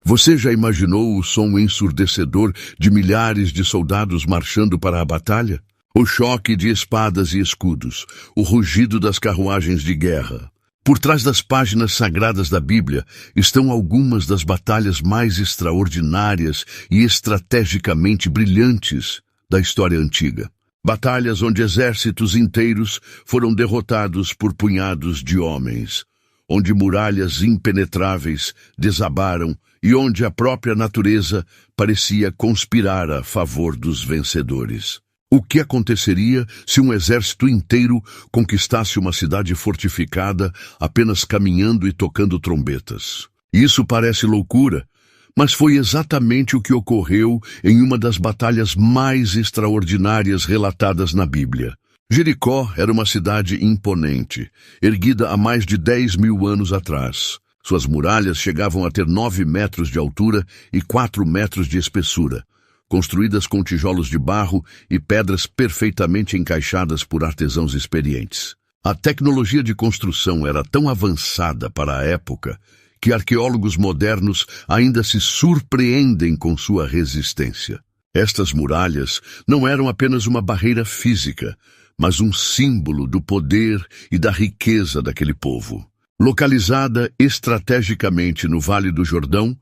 Você já imaginou o som ensurdecedor de milhares de soldados marchando para a batalha? O choque de espadas e escudos, o rugido das carruagens de guerra. Por trás das páginas sagradas da Bíblia estão algumas das batalhas mais extraordinárias e estrategicamente brilhantes da história antiga. Batalhas onde exércitos inteiros foram derrotados por punhados de homens, onde muralhas impenetráveis desabaram e onde a própria natureza parecia conspirar a favor dos vencedores. O que aconteceria se um exército inteiro conquistasse uma cidade fortificada apenas caminhando e tocando trombetas? Isso parece loucura, mas foi exatamente o que ocorreu em uma das batalhas mais extraordinárias relatadas na Bíblia. Jericó era uma cidade imponente, erguida há mais de 10.000 anos atrás. Suas muralhas chegavam a ter 9 metros de altura e 4 metros de espessura, construídas com tijolos de barro e pedras perfeitamente encaixadas por artesãos experientes. A tecnologia de construção era tão avançada para a época que arqueólogos modernos ainda se surpreendem com sua resistência. Estas muralhas não eram apenas uma barreira física, mas um símbolo do poder e da riqueza daquele povo. Localizada estrategicamente no Vale do Jordão,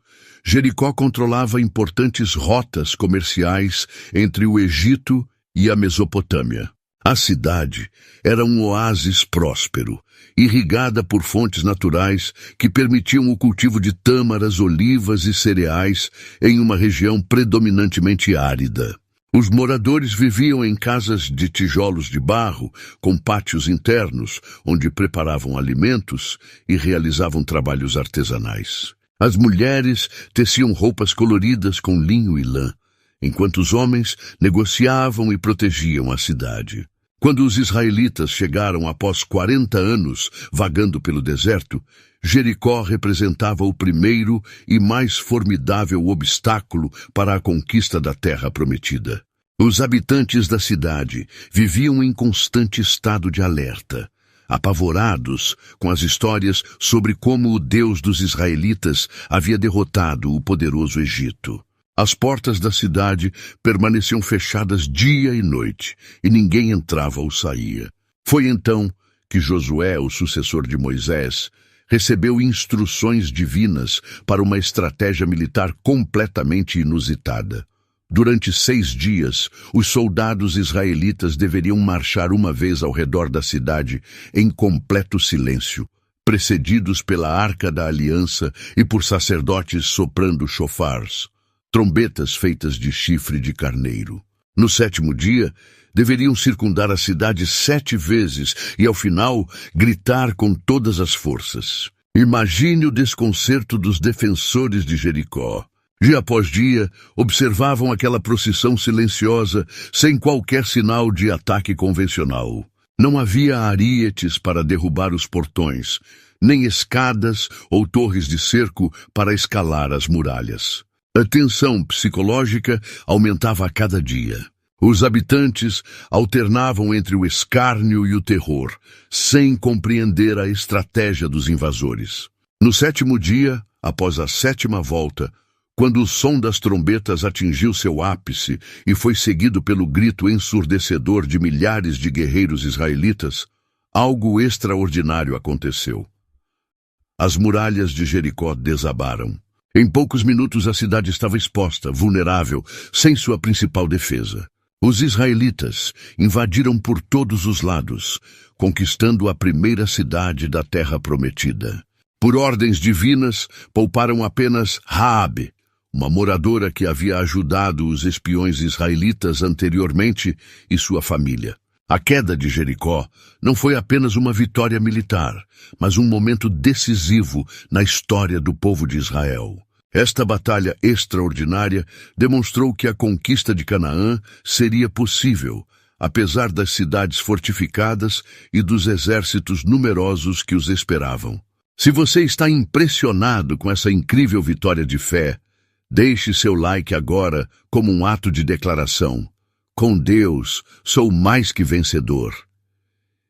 Jericó controlava importantes rotas comerciais entre o Egito e a Mesopotâmia. A cidade era um oásis próspero, irrigada por fontes naturais que permitiam o cultivo de tâmaras, olivas e cereais em uma região predominantemente árida. Os moradores viviam em casas de tijolos de barro, com pátios internos, onde preparavam alimentos e realizavam trabalhos artesanais. As mulheres teciam roupas coloridas com linho e lã, enquanto os homens negociavam e protegiam a cidade. Quando os israelitas chegaram após 40 anos vagando pelo deserto, Jericó representava o primeiro e mais formidável obstáculo para a conquista da terra prometida. Os habitantes da cidade viviam em constante estado de alerta, apavorados com as histórias sobre como o Deus dos israelitas havia derrotado o poderoso Egito. As portas da cidade permaneciam fechadas dia e noite, e ninguém entrava ou saía. Foi então que Josué, o sucessor de Moisés, recebeu instruções divinas para uma estratégia militar completamente inusitada. Durante 6 dias, os soldados israelitas deveriam marchar uma vez ao redor da cidade em completo silêncio, precedidos pela Arca da Aliança e por sacerdotes soprando chofars, trombetas feitas de chifre de carneiro. No 7º dia, deveriam circundar a cidade 7 vezes e, ao final, gritar com todas as forças. Imagine o desconcerto dos defensores de Jericó. Dia após dia, observavam aquela procissão silenciosa, sem qualquer sinal de ataque convencional. Não havia arietes para derrubar os portões, nem escadas ou torres de cerco para escalar as muralhas. A tensão psicológica aumentava a cada dia. Os habitantes alternavam entre o escárnio e o terror, sem compreender a estratégia dos invasores. No 7º dia, após a 7ª volta, quando o som das trombetas atingiu seu ápice e foi seguido pelo grito ensurdecedor de milhares de guerreiros israelitas, algo extraordinário aconteceu. As muralhas de Jericó desabaram. Em poucos minutos a cidade estava exposta, vulnerável, sem sua principal defesa. Os israelitas invadiram por todos os lados, conquistando a primeira cidade da terra prometida. Por ordens divinas, pouparam apenas Raabe, uma moradora que havia ajudado os espiões israelitas anteriormente, e sua família. A queda de Jericó não foi apenas uma vitória militar, mas um momento decisivo na história do povo de Israel. Esta batalha extraordinária demonstrou que a conquista de Canaã seria possível, apesar das cidades fortificadas e dos exércitos numerosos que os esperavam. Se você está impressionado com essa incrível vitória de fé, deixe seu like agora como um ato de declaração. Com Deus, sou mais que vencedor.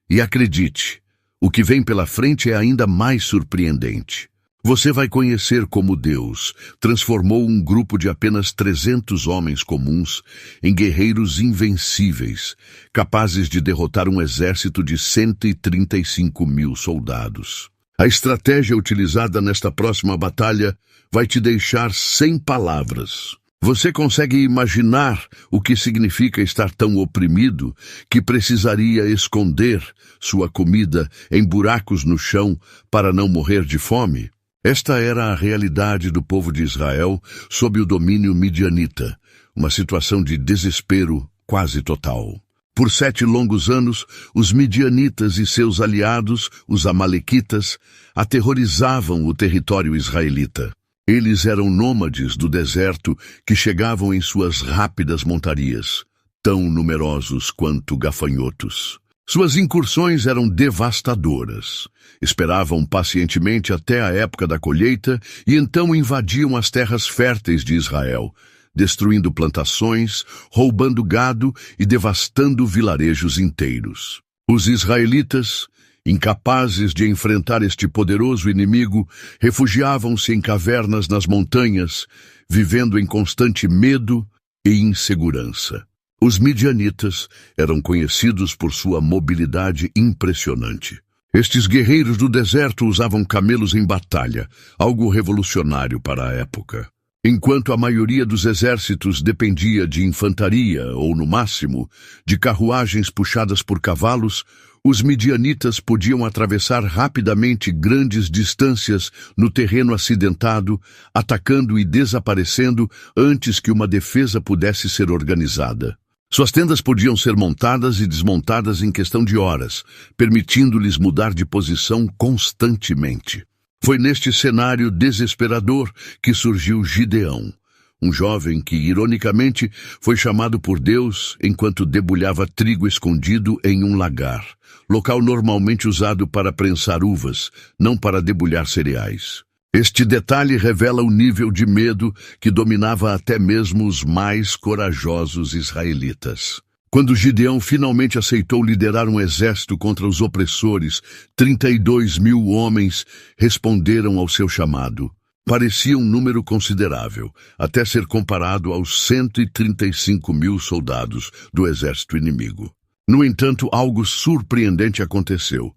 E acredite, o que vem pela frente é ainda mais surpreendente. Você vai conhecer como Deus transformou um grupo de apenas 300 homens comuns em guerreiros invencíveis, capazes de derrotar um exército de 135 mil soldados. A estratégia utilizada nesta próxima batalha vai te deixar sem palavras. Você consegue imaginar o que significa estar tão oprimido que precisaria esconder sua comida em buracos no chão para não morrer de fome? Esta era a realidade do povo de Israel sob o domínio midianita, uma situação de desespero quase total. Por 7 longos anos, os midianitas e seus aliados, os amalequitas, aterrorizavam o território israelita. Eles eram nômades do deserto que chegavam em suas rápidas montarias, tão numerosos quanto gafanhotos. Suas incursões eram devastadoras. Esperavam pacientemente até a época da colheita e então invadiam as terras férteis de Israel, destruindo plantações, roubando gado e devastando vilarejos inteiros. Os israelitas, incapazes de enfrentar este poderoso inimigo, refugiavam-se em cavernas nas montanhas, vivendo em constante medo e insegurança. Os midianitas eram conhecidos por sua mobilidade impressionante. Estes guerreiros do deserto usavam camelos em batalha, algo revolucionário para a época. Enquanto a maioria dos exércitos dependia de infantaria ou, no máximo, de carruagens puxadas por cavalos, os midianitas podiam atravessar rapidamente grandes distâncias no terreno acidentado, atacando e desaparecendo antes que uma defesa pudesse ser organizada. Suas tendas podiam ser montadas e desmontadas em questão de horas, permitindo-lhes mudar de posição constantemente. Foi neste cenário desesperador que surgiu Gideão, um jovem que, ironicamente, foi chamado por Deus enquanto debulhava trigo escondido em um lagar, local normalmente usado para prensar uvas, não para debulhar cereais. Este detalhe revela o nível de medo que dominava até mesmo os mais corajosos israelitas. Quando Gideão finalmente aceitou liderar um exército contra os opressores, 32 mil homens responderam ao seu chamado. Parecia um número considerável, até ser comparado aos 135 mil soldados do exército inimigo. No entanto, algo surpreendente aconteceu.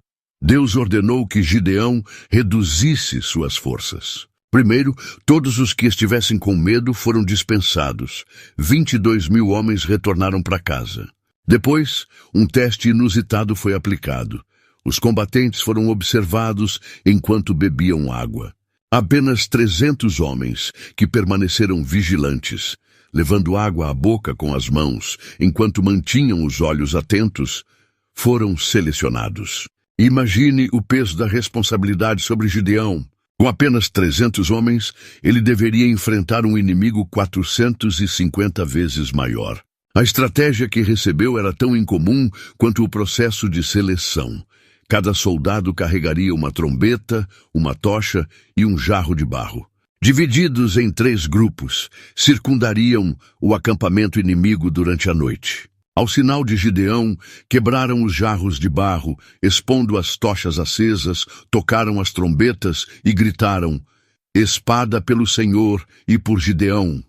Deus ordenou que Gideão reduzisse suas forças. Primeiro, todos os que estivessem com medo foram dispensados. 22 mil homens retornaram para casa. Depois, um teste inusitado foi aplicado. Os combatentes foram observados enquanto bebiam água. Apenas 300 homens, que permaneceram vigilantes, levando água à boca com as mãos, enquanto mantinham os olhos atentos, foram selecionados. Imagine o peso da responsabilidade sobre Gideão. Com apenas 300 homens, ele deveria enfrentar um inimigo 450 vezes maior. A estratégia que recebeu era tão incomum quanto o processo de seleção. Cada soldado carregaria uma trombeta, uma tocha e um jarro de barro. Divididos em 3 grupos, circundariam o acampamento inimigo durante a noite. Ao sinal de Gideão, quebraram os jarros de barro, expondo as tochas acesas, tocaram as trombetas e gritaram: "Espada pelo Senhor e por Gideão!"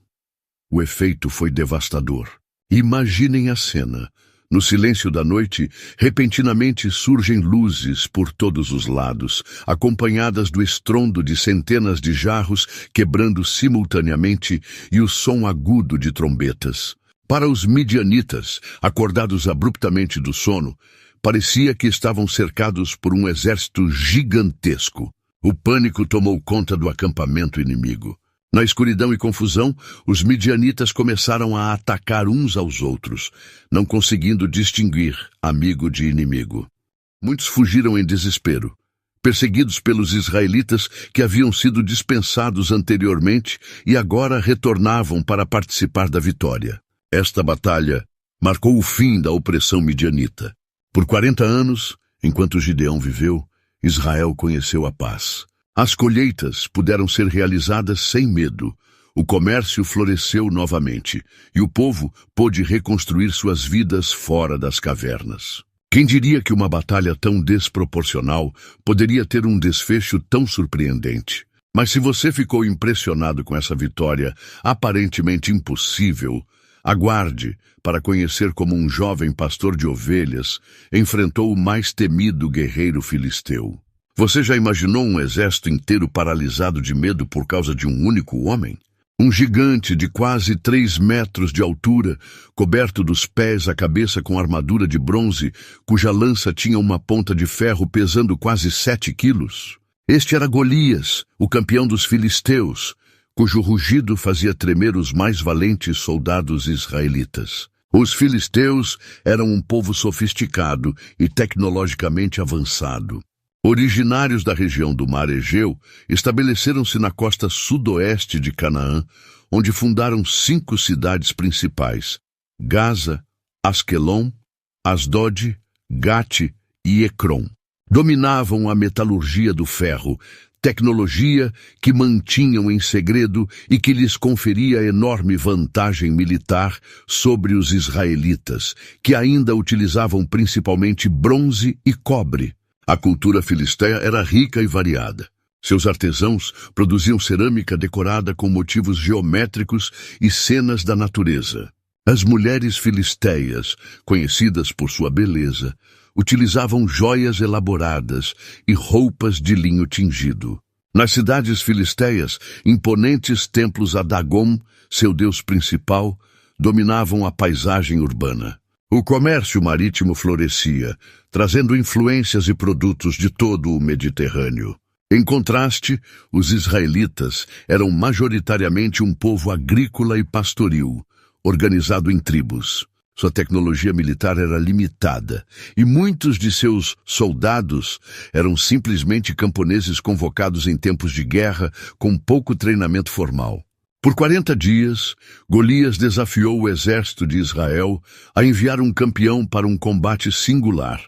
O efeito foi devastador. Imaginem a cena. No silêncio da noite, repentinamente surgem luzes por todos os lados, acompanhadas do estrondo de centenas de jarros quebrando simultaneamente e o som agudo de trombetas. Para os midianitas, acordados abruptamente do sono, parecia que estavam cercados por um exército gigantesco. O pânico tomou conta do acampamento inimigo. Na escuridão e confusão, os midianitas começaram a atacar uns aos outros, não conseguindo distinguir amigo de inimigo. Muitos fugiram em desespero, perseguidos pelos israelitas que haviam sido dispensados anteriormente e agora retornavam para participar da vitória. Esta batalha marcou o fim da opressão midianita. Por 40 anos, enquanto Gideão viveu, Israel conheceu a paz. As colheitas puderam ser realizadas sem medo, o comércio floresceu novamente e o povo pôde reconstruir suas vidas fora das cavernas. Quem diria que uma batalha tão desproporcional poderia ter um desfecho tão surpreendente? Mas se você ficou impressionado com essa vitória aparentemente impossível, aguarde para conhecer como um jovem pastor de ovelhas enfrentou o mais temido guerreiro filisteu. Você já imaginou um exército inteiro paralisado de medo por causa de um único homem? Um gigante de quase 3 metros de altura, coberto dos pés à cabeça com armadura de bronze, cuja lança tinha uma ponta de ferro pesando quase 7 quilos. Este era Golias, o campeão dos filisteus, cujo rugido fazia tremer os mais valentes soldados israelitas. Os filisteus eram um povo sofisticado e tecnologicamente avançado. Originários da região do Mar Egeu, estabeleceram-se na costa sudoeste de Canaã, onde fundaram 5 cidades principais: Gaza, Asquelon, Asdod, Gate e Ecrom. Dominavam a metalurgia do ferro, tecnologia que mantinham em segredo e que lhes conferia enorme vantagem militar sobre os israelitas, que ainda utilizavam principalmente bronze e cobre. A cultura filisteia era rica e variada. Seus artesãos produziam cerâmica decorada com motivos geométricos e cenas da natureza. As mulheres filisteias, conhecidas por sua beleza, utilizavam joias elaboradas e roupas de linho tingido. Nas cidades filisteias, imponentes templos a Dagom, seu deus principal, dominavam a paisagem urbana. O comércio marítimo florescia, trazendo influências e produtos de todo o Mediterrâneo. Em contraste, os israelitas eram majoritariamente um povo agrícola e pastoril, organizado em tribos. Sua tecnologia militar era limitada, e muitos de seus soldados eram simplesmente camponeses convocados em tempos de guerra com pouco treinamento formal. Por 40 dias, Golias desafiou o exército de Israel a enviar um campeão para um combate singular,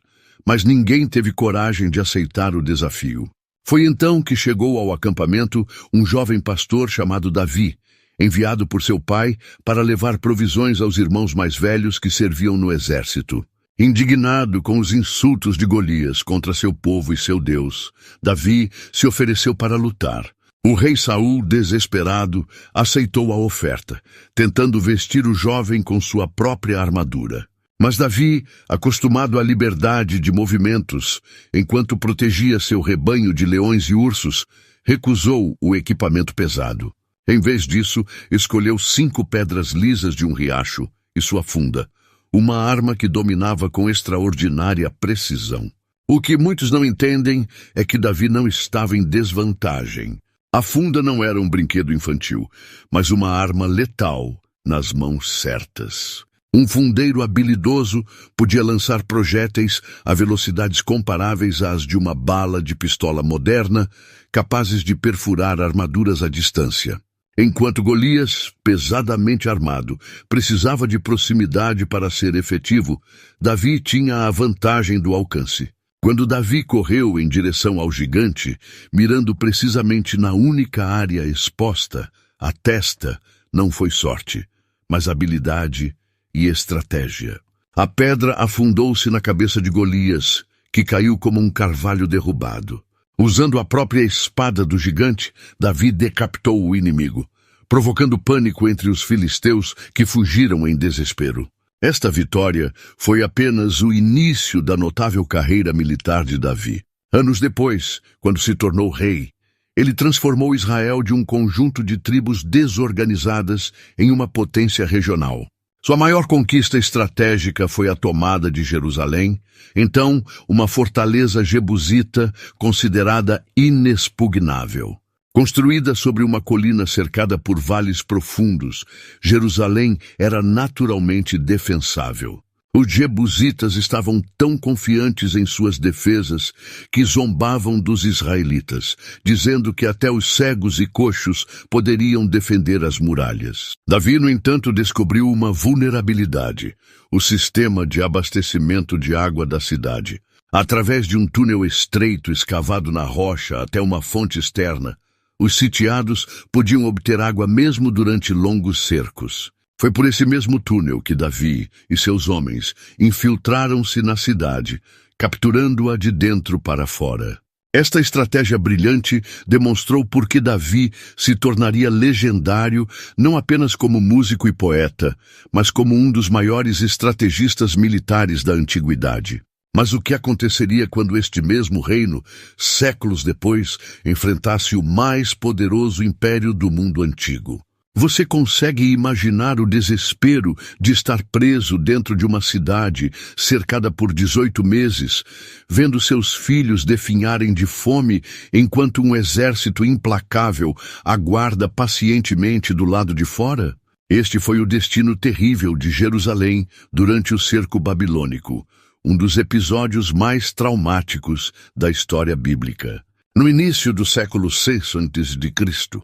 mas ninguém teve coragem de aceitar o desafio. Foi então que chegou ao acampamento um jovem pastor chamado Davi, enviado por seu pai para levar provisões aos irmãos mais velhos que serviam no exército. Indignado com os insultos de Golias contra seu povo e seu Deus, Davi se ofereceu para lutar. O rei Saul, desesperado, aceitou a oferta, tentando vestir o jovem com sua própria armadura. Mas Davi, acostumado à liberdade de movimentos, enquanto protegia seu rebanho de leões e ursos, recusou o equipamento pesado. Em vez disso, escolheu 5 pedras lisas de um riacho e sua funda, uma arma que dominava com extraordinária precisão. O que muitos não entendem é que Davi não estava em desvantagem. A funda não era um brinquedo infantil, mas uma arma letal nas mãos certas. Um fundeiro habilidoso podia lançar projéteis a velocidades comparáveis às de uma bala de pistola moderna, capazes de perfurar armaduras à distância. Enquanto Golias, pesadamente armado, precisava de proximidade para ser efetivo, Davi tinha a vantagem do alcance. Quando Davi correu em direção ao gigante, mirando precisamente na única área exposta, a testa, não foi sorte, mas habilidade e estratégia. A pedra afundou-se na cabeça de Golias, que caiu como um carvalho derrubado. Usando a própria espada do gigante, Davi decapitou o inimigo, provocando pânico entre os filisteus que fugiram em desespero. Esta vitória foi apenas o início da notável carreira militar de Davi. Anos depois, quando se tornou rei, ele transformou Israel de um conjunto de tribos desorganizadas em uma potência regional. Sua maior conquista estratégica foi a tomada de Jerusalém, então uma fortaleza jebusita considerada inexpugnável. Construída sobre uma colina cercada por vales profundos, Jerusalém era naturalmente defensável. Os jebusitas estavam tão confiantes em suas defesas que zombavam dos israelitas, dizendo que até os cegos e coxos poderiam defender as muralhas. Davi, no entanto, descobriu uma vulnerabilidade: o sistema de abastecimento de água da cidade. Através de um túnel estreito escavado na rocha até uma fonte externa, os sitiados podiam obter água mesmo durante longos cercos. Foi por esse mesmo túnel que Davi e seus homens infiltraram-se na cidade, capturando-a de dentro para fora. Esta estratégia brilhante demonstrou por que Davi se tornaria legendário não apenas como músico e poeta, mas como um dos maiores estrategistas militares da antiguidade. Mas o que aconteceria quando este mesmo reino, séculos depois, enfrentasse o mais poderoso império do mundo antigo? Você consegue imaginar o desespero de estar preso dentro de uma cidade cercada por 18 meses, vendo seus filhos definharem de fome enquanto um exército implacável aguarda pacientemente do lado de fora? Este foi o destino terrível de Jerusalém durante o cerco babilônico, um dos episódios mais traumáticos da história bíblica. No início do século VI a.C.,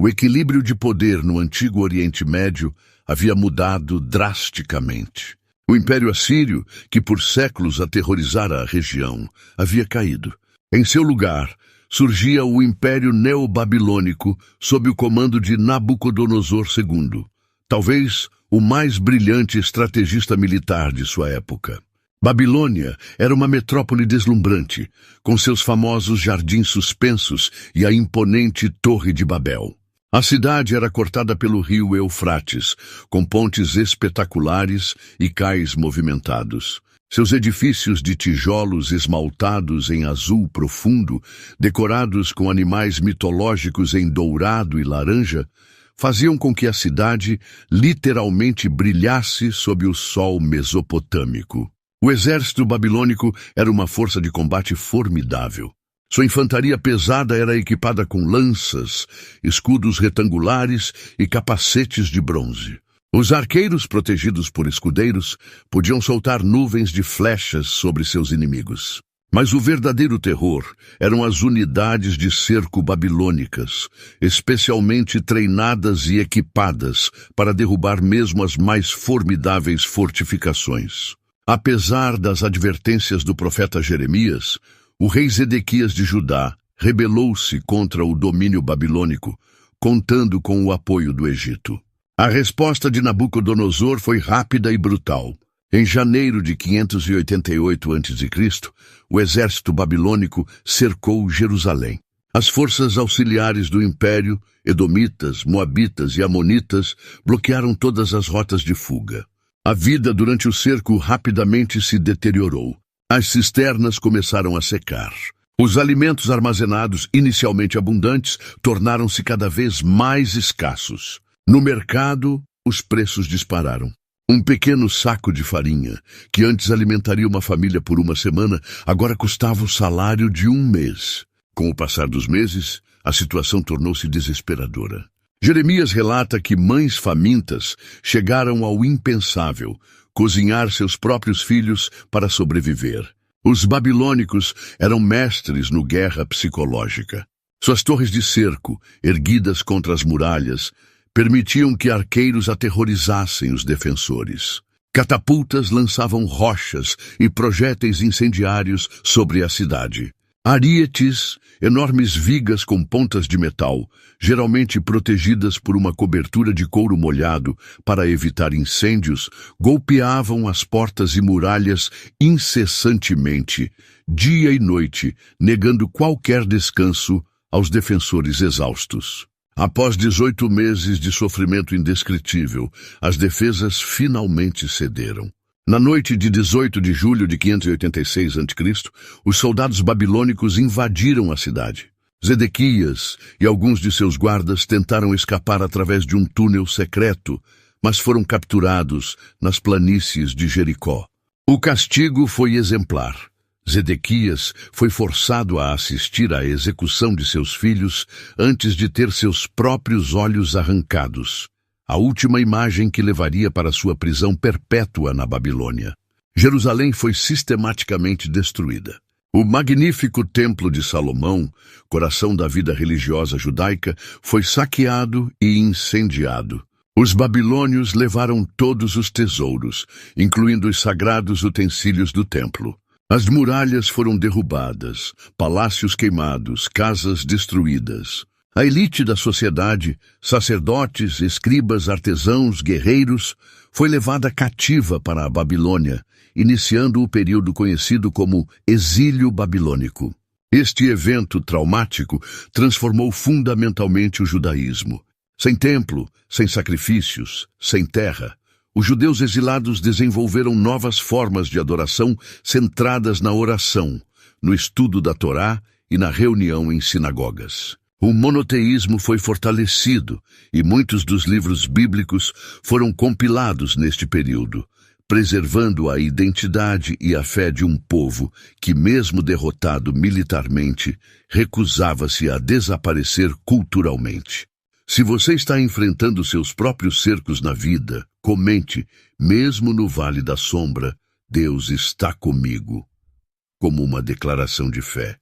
o equilíbrio de poder no antigo Oriente Médio havia mudado drasticamente. O Império Assírio, que por séculos aterrorizara a região, havia caído. Em seu lugar, surgia o Império Neobabilônico sob o comando de Nabucodonosor II, talvez o mais brilhante estrategista militar de sua época. Babilônia era uma metrópole deslumbrante, com seus famosos jardins suspensos e a imponente Torre de Babel. A cidade era cortada pelo rio Eufrates, com pontes espetaculares e cais movimentados. Seus edifícios de tijolos esmaltados em azul profundo, decorados com animais mitológicos em dourado e laranja, faziam com que a cidade literalmente brilhasse sob o sol mesopotâmico. O exército babilônico era uma força de combate formidável. Sua infantaria pesada era equipada com lanças, escudos retangulares e capacetes de bronze. Os arqueiros, protegidos por escudeiros, podiam soltar nuvens de flechas sobre seus inimigos. Mas o verdadeiro terror eram as unidades de cerco babilônicas, especialmente treinadas e equipadas para derrubar mesmo as mais formidáveis fortificações. Apesar das advertências do profeta Jeremias, o rei Zedequias de Judá rebelou-se contra o domínio babilônico, contando com o apoio do Egito. A resposta de Nabucodonosor foi rápida e brutal. Em janeiro de 588 a.C., o exército babilônico cercou Jerusalém. As forças auxiliares do império, edomitas, moabitas e amonitas, bloquearam todas as rotas de fuga. A vida durante o cerco rapidamente se deteriorou. As cisternas começaram a secar. Os alimentos armazenados, inicialmente abundantes, tornaram-se cada vez mais escassos. No mercado, os preços dispararam. Um pequeno saco de farinha, que antes alimentaria uma família por uma semana, agora custava o salário de um mês. Com o passar dos meses, a situação tornou-se desesperadora. Jeremias relata que mães famintas chegaram ao impensável, cozinhar seus próprios filhos para sobreviver. Os babilônicos eram mestres no guerra psicológica. Suas torres de cerco, erguidas contra as muralhas, permitiam que arqueiros aterrorizassem os defensores. Catapultas lançavam rochas e projéteis incendiários sobre a cidade. Arietes, enormes vigas com pontas de metal, geralmente protegidas por uma cobertura de couro molhado para evitar incêndios, golpeavam as portas e muralhas incessantemente, dia e noite, negando qualquer descanso aos defensores exaustos. Após 18 meses de sofrimento indescritível, as defesas finalmente cederam. Na noite de 18 de julho de 586 a.C., os soldados babilônicos invadiram a cidade. Zedequias e alguns de seus guardas tentaram escapar através de um túnel secreto, mas foram capturados nas planícies de Jericó. O castigo foi exemplar. Zedequias foi forçado a assistir à execução de seus filhos antes de ter seus próprios olhos arrancados. A última imagem que levaria para sua prisão perpétua na Babilônia. Jerusalém foi sistematicamente destruída. O magnífico Templo de Salomão, coração da vida religiosa judaica, foi saqueado e incendiado. Os babilônios levaram todos os tesouros, incluindo os sagrados utensílios do templo. As muralhas foram derrubadas, palácios queimados, casas destruídas. A elite da sociedade, sacerdotes, escribas, artesãos, guerreiros, foi levada cativa para a Babilônia, iniciando o período conhecido como exílio babilônico. Este evento traumático transformou fundamentalmente o judaísmo. Sem templo, sem sacrifícios, sem terra, os judeus exilados desenvolveram novas formas de adoração centradas na oração, no estudo da Torá e na reunião em sinagogas. O monoteísmo foi fortalecido e muitos dos livros bíblicos foram compilados neste período, preservando a identidade e a fé de um povo que, mesmo derrotado militarmente, recusava-se a desaparecer culturalmente. Se você está enfrentando seus próprios cercos na vida, comente, mesmo no vale da sombra, Deus está comigo, como uma declaração de fé.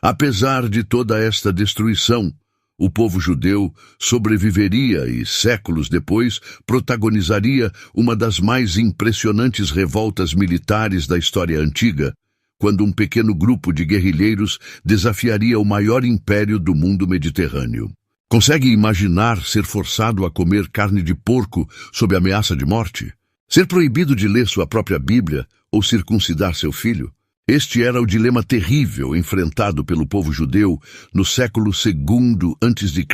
Apesar de toda esta destruição, o povo judeu sobreviveria e, séculos depois, protagonizaria uma das mais impressionantes revoltas militares da história antiga, quando um pequeno grupo de guerrilheiros desafiaria o maior império do mundo mediterrâneo. Consegue imaginar ser forçado a comer carne de porco sob ameaça de morte? Ser proibido de ler sua própria Bíblia ou circuncidar seu filho? Este era o dilema terrível enfrentado pelo povo judeu no século II a.C.,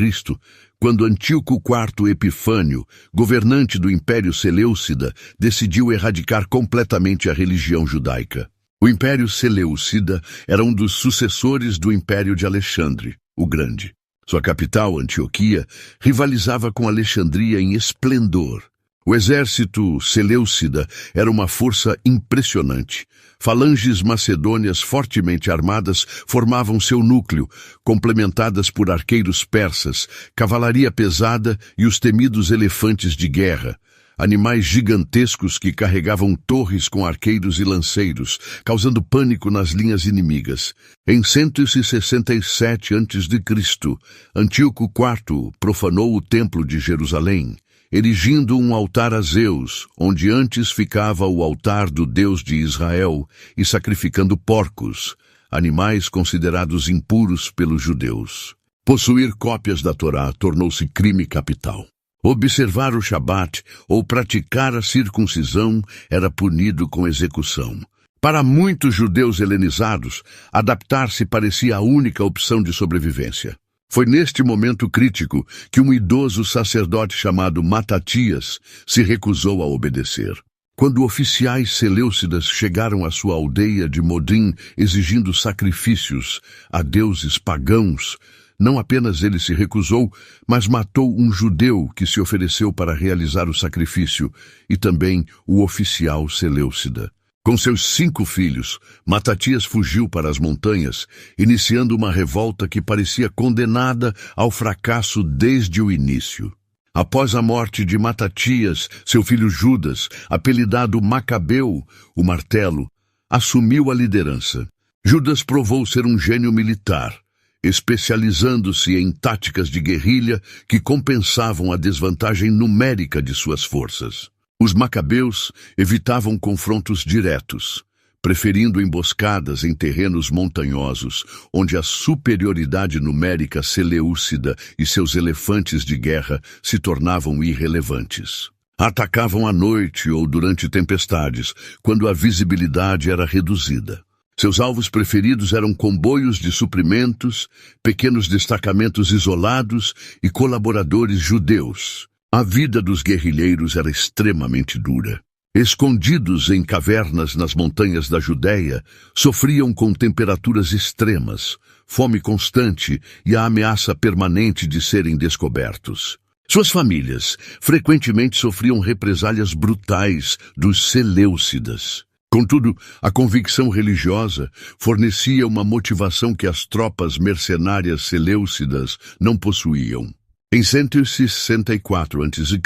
quando Antíoco IV Epifânio, governante do Império Seleucida, decidiu erradicar completamente a religião judaica. O Império Seleucida era um dos sucessores do Império de Alexandre, o Grande. Sua capital, Antioquia, rivalizava com Alexandria em esplendor. O exército seleucida era uma força impressionante. Falanges macedônias fortemente armadas formavam seu núcleo, complementadas por arqueiros persas, cavalaria pesada e os temidos elefantes de guerra, animais gigantescos que carregavam torres com arqueiros e lanceiros, causando pânico nas linhas inimigas. Em 167 a.C., Antíoco IV profanou o Templo de Jerusalém, erigindo um altar a Zeus, onde antes ficava o altar do Deus de Israel, e sacrificando porcos, animais considerados impuros pelos judeus. Possuir cópias da Torá tornou-se crime capital. Observar o Shabat ou praticar a circuncisão era punido com execução. Para muitos judeus helenizados, adaptar-se parecia a única opção de sobrevivência. Foi neste momento crítico que um idoso sacerdote chamado Matatias se recusou a obedecer. Quando oficiais seleucidas chegaram à sua aldeia de Modim exigindo sacrifícios a deuses pagãos, não apenas ele se recusou, mas matou um judeu que se ofereceu para realizar o sacrifício e também o oficial seleucida. Com seus 5 filhos, Matatias fugiu para as montanhas, iniciando uma revolta que parecia condenada ao fracasso desde o início. Após a morte de Matatias, seu filho Judas, apelidado Macabeu, o martelo, assumiu a liderança. Judas provou ser um gênio militar, especializando-se em táticas de guerrilha que compensavam a desvantagem numérica de suas forças. Os macabeus evitavam confrontos diretos, preferindo emboscadas em terrenos montanhosos, onde a superioridade numérica seleucida e seus elefantes de guerra se tornavam irrelevantes. Atacavam à noite ou durante tempestades, quando a visibilidade era reduzida. Seus alvos preferidos eram comboios de suprimentos, pequenos destacamentos isolados e colaboradores judeus. A vida dos guerrilheiros era extremamente dura. Escondidos em cavernas nas montanhas da Judéia, sofriam com temperaturas extremas, fome constante e a ameaça permanente de serem descobertos. Suas famílias frequentemente sofriam represálias brutais dos seleucidas. Contudo, a convicção religiosa fornecia uma motivação que as tropas mercenárias seleucidas não possuíam. Em 164 a.C.,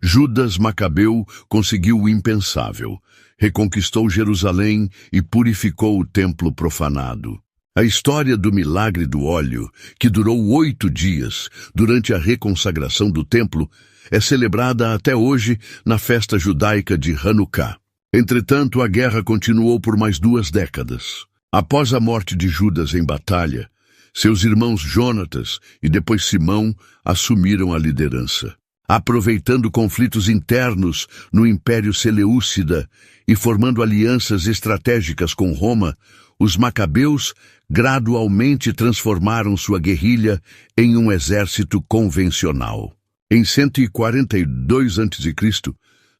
Judas Macabeu conseguiu o impensável. Reconquistou Jerusalém e purificou o templo profanado. A história do milagre do óleo, que durou 8 dias durante a reconsagração do templo, é celebrada até hoje na festa judaica de Hanukkah. Entretanto, a guerra continuou por mais 2 décadas. Após a morte de Judas em batalha, seus irmãos Jonatas e depois Simão assumiram a liderança. Aproveitando conflitos internos no Império Seleucida e formando alianças estratégicas com Roma, os macabeus gradualmente transformaram sua guerrilha em um exército convencional. Em 142 a.C.,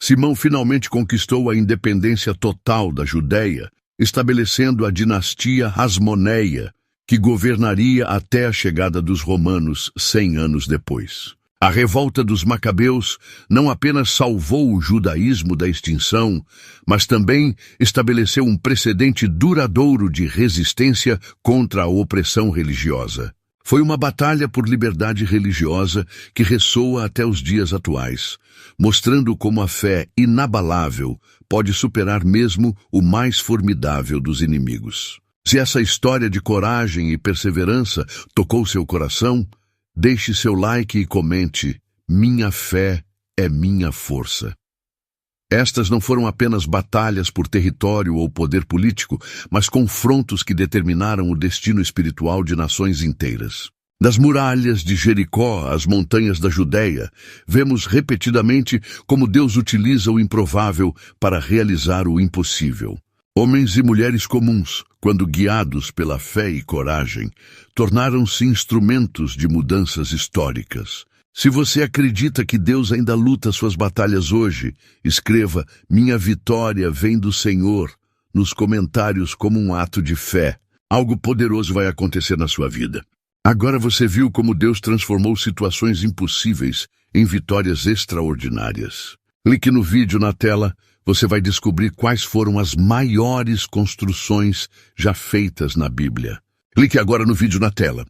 Simão finalmente conquistou a independência total da Judéia, estabelecendo a dinastia Hasmoneia, que governaria até a chegada dos romanos 100 anos depois. A revolta dos macabeus não apenas salvou o judaísmo da extinção, mas também estabeleceu um precedente duradouro de resistência contra a opressão religiosa. Foi uma batalha por liberdade religiosa que ressoa até os dias atuais, mostrando como a fé inabalável pode superar mesmo o mais formidável dos inimigos. Se essa história de coragem e perseverança tocou seu coração, deixe seu like e comente: minha fé é minha força. Estas não foram apenas batalhas por território ou poder político, mas confrontos que determinaram o destino espiritual de nações inteiras. Das muralhas de Jericó às montanhas da Judéia, vemos repetidamente como Deus utiliza o improvável para realizar o impossível. Homens e mulheres comuns, quando guiados pela fé e coragem, tornaram-se instrumentos de mudanças históricas. Se você acredita que Deus ainda luta suas batalhas hoje, escreva "Minha vitória vem do Senhor" nos comentários como um ato de fé. Algo poderoso vai acontecer na sua vida. Agora você viu como Deus transformou situações impossíveis em vitórias extraordinárias. Clique no vídeo na tela, você vai descobrir quais foram as maiores construções já feitas na Bíblia. Clique agora no vídeo na tela.